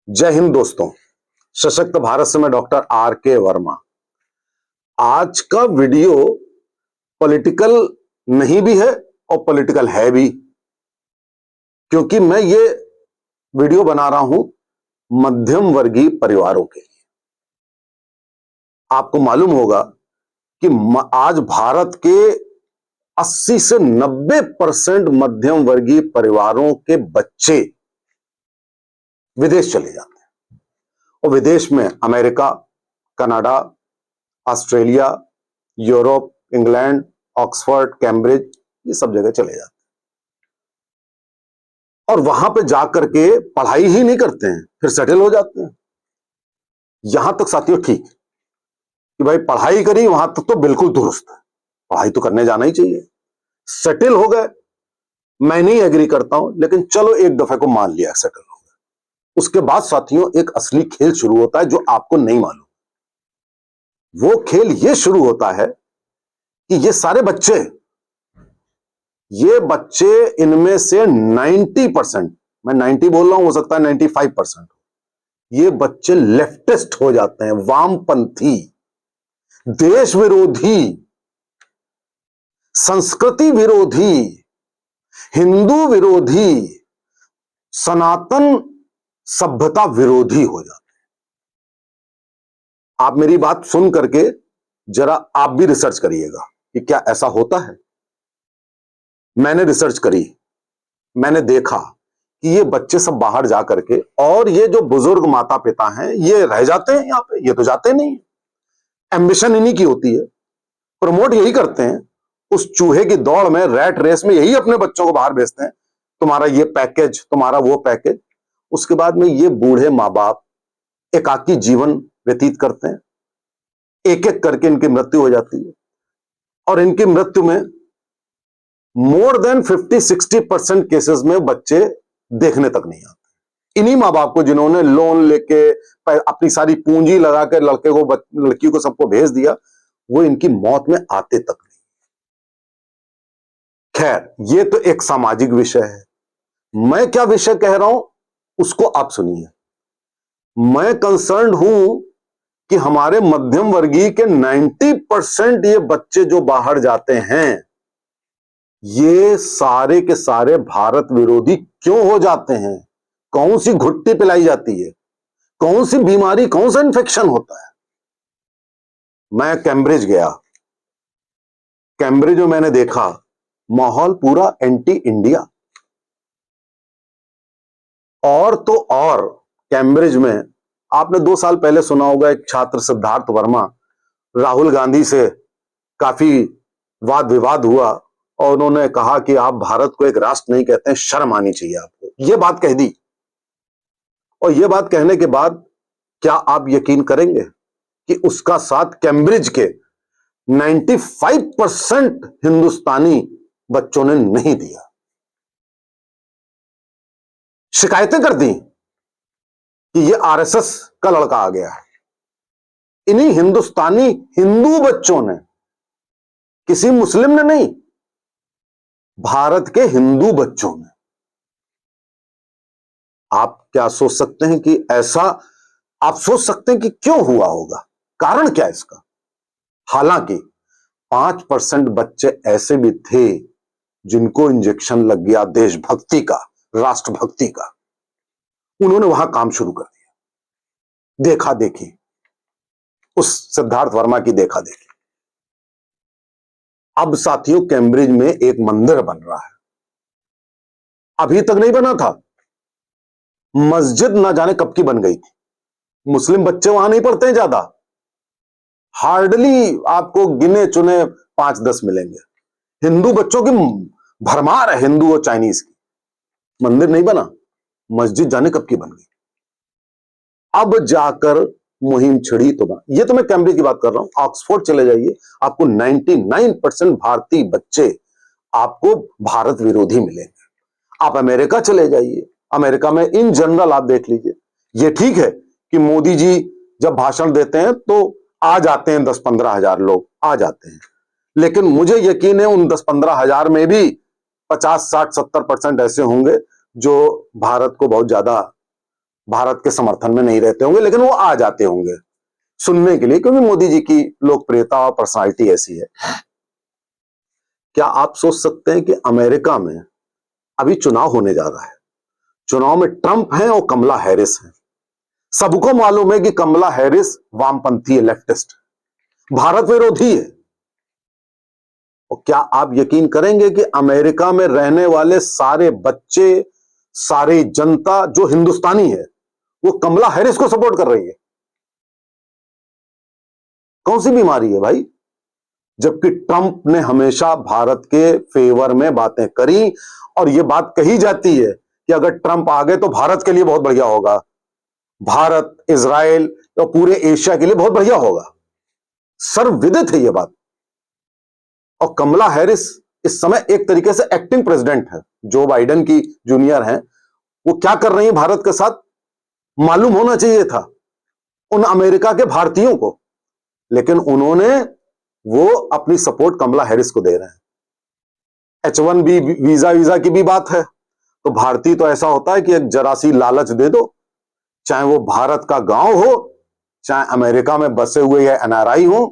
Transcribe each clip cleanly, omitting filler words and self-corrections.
जय हिंद दोस्तों। सशक्त भारत से मैं डॉक्टर आर के वर्मा। आज का वीडियो पॉलिटिकल नहीं भी है और पॉलिटिकल है भी, क्योंकि मैं ये वीडियो बना रहा हूं मध्यम वर्गीय परिवारों के लिए। आपको मालूम होगा कि आज भारत के 80 से 90% मध्यम वर्गीय परिवारों के बच्चे विदेश चले जाते हैं और विदेश में America, Canada, Australia, Europe, England, Oxford, Cambridge, ये सब जगह चले जाते हैं और वहां पे जाकर के पढ़ाई ही नहीं करते हैं, फिर सेटल हो जाते हैं। यहां तक साथियों ठीक कि भाई पढ़ाई करी, वहां तक तो बिल्कुल दुरुस्त है, पढ़ाई तो करने जाना ही चाहिए। सेटल हो गए, मैं नहीं एग्री करता हूं, लेकिन चलो एक दफे को मान लिया सेटल हो गए। उसके बाद साथियों एक असली खेल शुरू होता है जो आपको नहीं मालूम। वो खेल ये शुरू होता है कि ये सारे बच्चे, इनमें से 90%, मैं 90 बोल रहा हूं, हो सकता है 95%, ये बच्चे लेफ्टिस्ट हो जाते हैं, वामपंथी, देश विरोधी, संस्कृति विरोधी, हिंदू विरोधी, सनातन सभ्यता विरोधी हो जाते हैं। आप मेरी बात सुन करके जरा आप भी रिसर्च करिएगा कि क्या ऐसा होता है। मैंने रिसर्च करी, मैंने देखा कि ये बच्चे सब बाहर जा करके, और ये जो बुजुर्ग माता पिता हैं ये रह जाते हैं यहां पे, ये तो जाते नहीं। एम्बिशन इन्हीं की होती है, प्रमोट यही करते हैं, उस चूहे की दौड़ में, रैट रेस में यही अपने बच्चों को बाहर भेजते हैं, तुम्हारा ये पैकेज, तुम्हारा वो पैकेज। उसके बाद में ये बूढ़े माँ बाप एकाकी जीवन व्यतीत करते हैं, एक एक करके इनकी मृत्यु हो जाती है और इनकी मृत्यु में मोर देन 50-60% केसेस में बच्चे देखने तक नहीं आते। इन्हीं माँ बाप को जिन्होंने लोन लेके अपनी सारी पूंजी लगाकर लड़की को सबको भेज दिया, वो इनकी मौत में आते तक नहीं। खैर, ये तो एक सामाजिक विषय है। मैं क्या विषय कह रहा हूं उसको आप सुनिए। मैं कंसर्न हूं कि हमारे मध्यम वर्गीय के 90% ये बच्चे जो बाहर जाते हैं, ये सारे के सारे भारत विरोधी क्यों हो जाते हैं? कौन सी घुट्टी पिलाई जाती है? कौन सी बीमारी, कौन सा इंफेक्शन होता है? मैं कैम्ब्रिज गया, कैम्ब्रिज में मैंने देखा माहौल पूरा एंटी इंडिया। और तो और कैम्ब्रिज में आपने 2 साल पहले सुना होगा, एक छात्र सिद्धार्थ वर्मा, राहुल गांधी से काफी वाद विवाद हुआ और उन्होंने कहा कि आप भारत को एक राष्ट्र नहीं कहते हैं, शर्म आनी चाहिए आपको, यह बात कह दी। और यह बात कहने के बाद क्या आप यकीन करेंगे कि उसका साथ कैम्ब्रिज के 95% हिंदुस्तानी बच्चों ने नहीं दिया। शिकायतें कर दी कि यह आरएसएस का लड़का आ गया है। इन्हीं हिंदुस्तानी हिंदू बच्चों ने, किसी मुस्लिम ने नहीं, भारत के हिंदू बच्चों ने। आप क्या सोच सकते हैं कि ऐसा, आप सोच सकते हैं कि क्यों हुआ होगा, कारण क्या इसका? हालांकि 5% बच्चे ऐसे भी थे जिनको इंजेक्शन लग गया देशभक्ति का, राष्ट्रभक्ति का, उन्होंने वहां काम शुरू कर दिया। देखा देखी, उस सिद्धार्थ वर्मा की देखा देखी। अब साथियों कैम्ब्रिज में एक मंदिर बन रहा है, अभी तक नहीं बना था। मस्जिद ना जाने कब की बन गई थी। मुस्लिम बच्चे वहां नहीं पढ़ते हैं ज्यादा, हार्डली आपको गिने चुने 5-10 मिलेंगे। हिंदू बच्चों की भरमार है, हिंदू और चाइनीज की। मंदिर नहीं बना, मस्जिद जाने कब की बन गई। अब जाकर मुहिम छिड़ी तो बना। ये तो मैं कैम्ब्रिज की बात कर रहा हूं। ऑक्सफोर्ड चले जाइए, आपको 99% भारतीय बच्चे आपको भारत विरोधी मिलेंगे। आप अमेरिका चले जाइए, अमेरिका में इन जनरल आप देख लीजिए। ये ठीक है कि मोदी जी जब भाषण देते हैं तो आ जाते हैं 10-15 हजार लोग आ जाते हैं, लेकिन मुझे यकीन है उन 10-15 हजार में भी 50-60-70% ऐसे होंगे जो भारत को बहुत ज्यादा भारत के समर्थन में नहीं रहते होंगे, लेकिन वो आ जाते होंगे सुनने के लिए, क्योंकि मोदी जी की लोकप्रियता और पर्सनालिटी ऐसी है। क्या आप सोच सकते हैं कि अमेरिका में अभी चुनाव होने जा रहा है, चुनाव में ट्रंप है और कमला हैरिस है। सबको मालूम है कि कमला हैरिस वामपंथी है, लेफ्टिस्ट, भारत विरोधी है। और क्या आप यकीन करेंगे कि अमेरिका में रहने वाले सारे बच्चे, सारी जनता जो हिंदुस्तानी है, वो कमला हैरिस को सपोर्ट कर रही है? कौन सी बीमारी है भाई? जबकि ट्रंप ने हमेशा भारत के फेवर में बातें करी, और यह बात कही जाती है कि अगर ट्रंप आ गए तो भारत के लिए बहुत बढ़िया होगा, भारत, इजराइल और पूरे एशिया के लिए बहुत बढ़िया होगा। सर्वविदित है यह बात। और कमला हैरिस इस समय एक तरीके से एक्टिंग प्रेसिडेंट है, जो बाइडेन की जूनियर हैं। वो क्या कर रही है भारत के साथ, मालूम होना चाहिए था उन अमेरिका के भारतीयों को, लेकिन उन्होंने वो अपनी सपोर्ट कमला हैरिस को दे रहे हैं। H1B वीजा की भी बात है, तो भारतीय तो ऐसा होता है कि एक जरा सी लालच दे दो, चाहे वो भारत का गांव हो, चाहे अमेरिका में बसे हुए या NRI हो,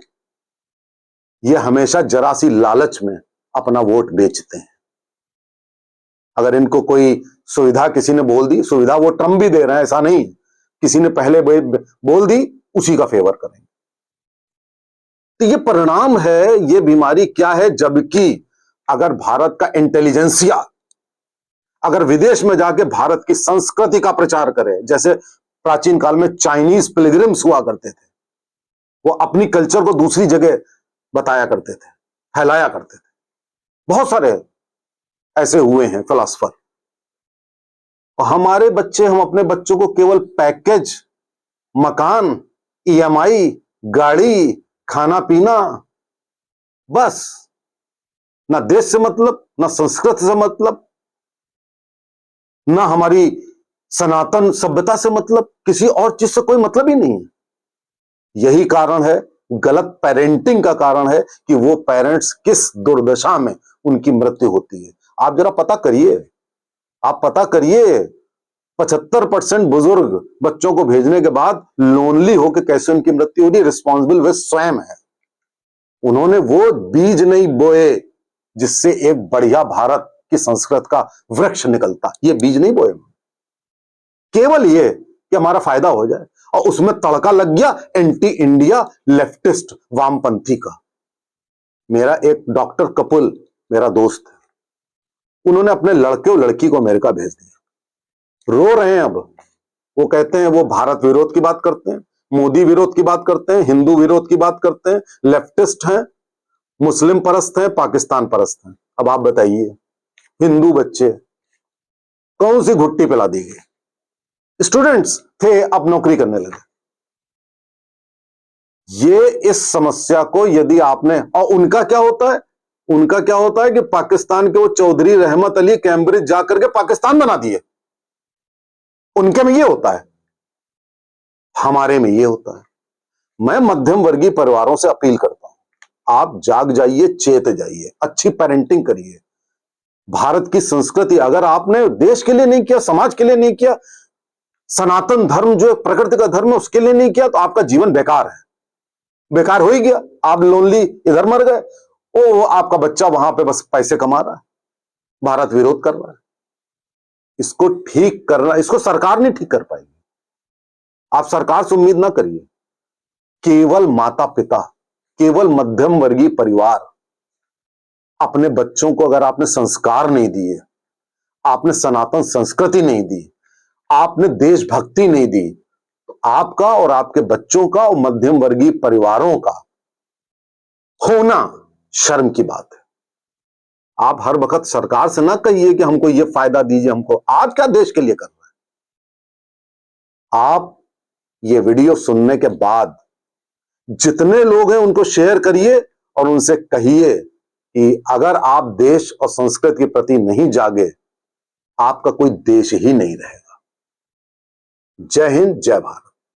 ये हमेशा जरा सी लालच में अपना वोट बेचते हैं। अगर इनको कोई सुविधा किसी ने बोल दी, सुविधा वो ट्रंप भी दे रहे हैं, ऐसा नहीं, किसी ने पहले बोल दी, उसी का फेवर करेंगे। तो ये परिणाम है, ये बीमारी क्या है? जबकि अगर भारत का इंटेलिजेंसिया अगर विदेश में जाके भारत की संस्कृति का प्रचार करे, जैसे प्राचीन काल में चाइनीज पिलग्रिम्स हुआ करते थे, वो अपनी कल्चर को दूसरी जगह बताया करते थे, फैलाया करते थे। बहुत सारे ऐसे हुए हैं फिलोसफर। और हमारे बच्चे, हम अपने बच्चों को केवल पैकेज, मकान, EMI, गाड़ी, खाना पीना, बस, ना देश से मतलब, ना संस्कृति से मतलब, ना हमारी सनातन सभ्यता से मतलब, किसी और चीज से कोई मतलब ही नहीं है। यही कारण है, गलत पेरेंटिंग का कारण है कि वो पेरेंट्स किस दुर्दशा में उनकी मृत्यु होती है। आप जरा पता करिए, आप पता करिए, 75% बुजुर्ग बच्चों को भेजने के बाद लोनली होकर कैसे उनकी मृत्यु हो रही। रिस्पॉन्सिबल वे स्वयं है। उन्होंने वो बीज नहीं बोए जिससे एक बढ़िया भारत की संस्कृत का वृक्ष निकलता, ये बीज नहीं बोए, केवल ये कि हमारा फायदा हो जाए, और उसमें तड़का लग गया एंटी इंडिया लेफ्टिस्ट वामपंथी का। मेरा एक डॉक्टर कपुल, मेरा दोस्त है, उन्होंने अपने लड़के और लड़की को अमेरिका भेज दिया। रो रहे हैं अब। वो कहते हैं, वो भारत विरोध की बात करते हैं, मोदी विरोध की बात करते हैं, हिंदू विरोध की बात करते हैं, लेफ्टिस्ट हैं, मुस्लिम परस्त हैं, पाकिस्तान परस्त हैं। अब आप बताइए, हिंदू बच्चे कौन सी घुट्टी पिला दी गई? स्टूडेंट्स थे, अब नौकरी करने लगे। ये इस समस्या को यदि आपने, और उनका क्या होता है, उनका क्या होता है कि पाकिस्तान के वो चौधरी रहमत अली कैम्ब्रिज जाकर के पाकिस्तान बना दिए। उनके में ये होता है, हमारे में ये होता है। मैं मध्यम वर्गीय परिवारों से अपील करता हूं, आप जाग जाइए, चेत जाइए, अच्छी पेरेंटिंग करिए। भारत की संस्कृति अगर आपने देश के लिए नहीं किया, समाज के लिए नहीं किया, सनातन धर्म जो प्रकृति का धर्म है उसके लिए नहीं किया, तो आपका जीवन बेकार है, बेकार हो ही गया। आप लोनली इधर मर गए, ओ आपका बच्चा वहां पे बस पैसे कमा रहा है, भारत विरोध कर रहा है। इसको ठीक करना, इसको सरकार नहीं ठीक कर पाएगी। आप सरकार से उम्मीद ना करिए, केवल माता पिता, केवल मध्यम वर्गीय परिवार अपने बच्चों को अगर आपने संस्कार नहीं दिए, आपने सनातन संस्कृति नहीं दी, आपने देशभक्ति नहीं दी, तो आपका और आपके बच्चों का और मध्यम वर्गीय परिवारों का होना शर्म की बात है। आप हर वक्त सरकार से ना कहिए कि हमको ये फायदा दीजिए, हमको। आप क्या देश के लिए कर रहे हैं? आप ये वीडियो सुनने के बाद जितने लोग हैं उनको शेयर करिए और उनसे कहिए कि अगर आप देश और संस्कृति के प्रति नहीं जागे, आपका कोई देश ही नहीं रहेगा। जय हिंद, जय भारत।